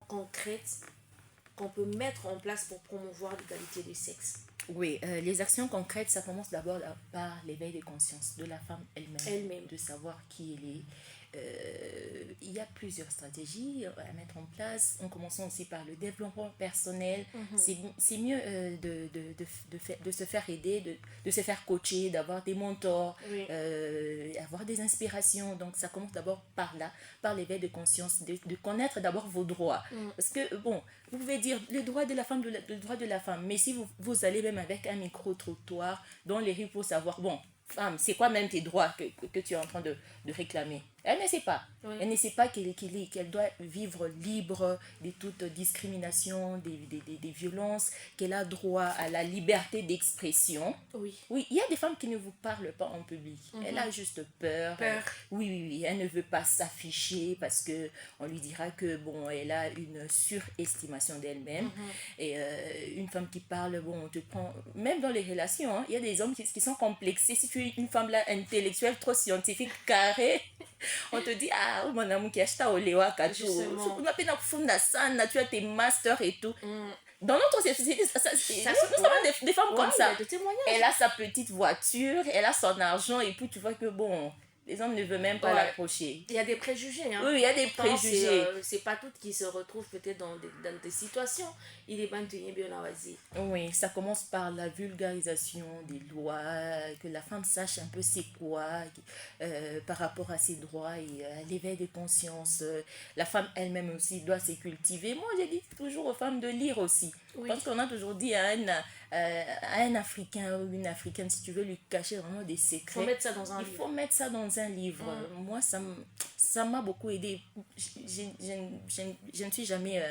concrètes qu'on peut mettre en place pour promouvoir l'égalité des sexes? Oui, les actions concrètes, ça commence d'abord par l'éveil de conscience de la femme elle-même, de savoir qui elle est. Il y a plusieurs stratégies à mettre en place, en commençant aussi par le développement personnel. C'est mieux de se faire aider, de se faire coacher, d'avoir des mentors, avoir des inspirations. Donc ça commence d'abord par là, par l'éveil de conscience, de connaître d'abord vos droits. Parce que, bon, vous pouvez dire le droit de la femme, le droit de la femme, mais si vous allez même avec un micro-trottoir dans les rues pour savoir, bon, femme, c'est quoi même tes droits que tu es en train de réclamer? Elle ne sait pas. Elle ne sait pas qu'elle doit vivre libre de toute discrimination, des violences, qu'elle a droit à la liberté d'expression. Oui, il y a des femmes qui ne vous parlent pas en public. Elle a juste peur. Oui, elle ne veut pas s'afficher parce qu'on lui dira que, bon, elle a une surestimation d'elle-même. Et une femme qui parle, bon, on te prend... Même dans les relations, hein, il y a des hommes qui sont complexés. Si tu es une femme là intellectuelle, trop scientifique, carrée, on te dit, ah, mon amour qui achète au Léwa, tu as tes masters et tout. Dans notre société, nous avons des femmes comme ça. Elle a sa petite voiture, elle a son argent, et puis tu vois que, bon, les hommes ne veulent même pas l'approcher. Il y a des préjugés. Hein. Oui, il y a des préjugés. C'est pas toutes qui se retrouvent peut-être dans des situations. Il est bien vas-y. Oui, ça commence par la vulgarisation des lois, que la femme sache un peu c'est quoi par rapport à ses droits et l'éveil de conscience. La femme elle-même aussi doit se cultiver. Moi, j'ai dit toujours aux femmes de lire aussi. Parce qu'on a toujours dit à un Africain ou une Africaine, si tu veux lui cacher vraiment des secrets, il faut mettre ça dans un livre. Moi, ça m'a beaucoup aidé. Je ne suis jamais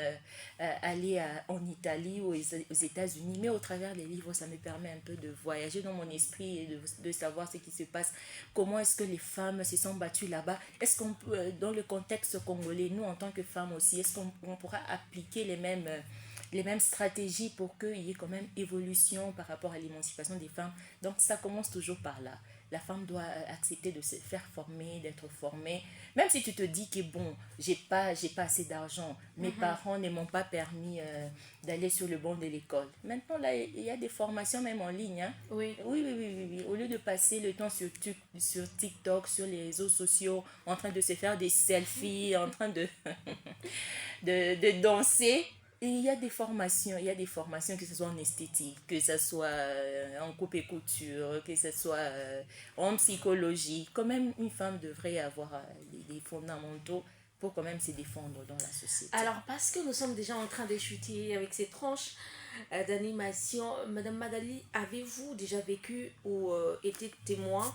allée en Italie ou aux États-Unis, mais au travers des livres, ça me permet un peu de voyager dans mon esprit et de savoir ce qui se passe. Comment est-ce que les femmes se sont battues là-bas? Est-ce qu'on peut, dans le contexte congolais, nous en tant que femmes aussi, est-ce qu'on pourra appliquer les mêmes stratégies pour qu'il y ait quand même évolution par rapport à l'émancipation des femmes? Donc ça commence toujours par là. La femme doit accepter de se faire former, d'être formée. Même si tu te dis que bon, j'ai pas assez d'argent, mes parents ne m'ont pas permis d'aller sur le banc de l'école. Maintenant, là, il y a des formations même en ligne. Hein? Oui. Au lieu de passer le temps sur TikTok, sur les réseaux sociaux, en train de se faire des selfies, en train de danser, il y a des formations, que ce soit en esthétique, que ce soit en coupe et couture, que ce soit en psychologie. Quand même, une femme devrait avoir les fondamentaux pour quand même se défendre dans la société. Alors, parce que nous sommes déjà en train d'échuter avec ces tranches d'animation, Madame Madali, avez-vous déjà vécu ou été témoin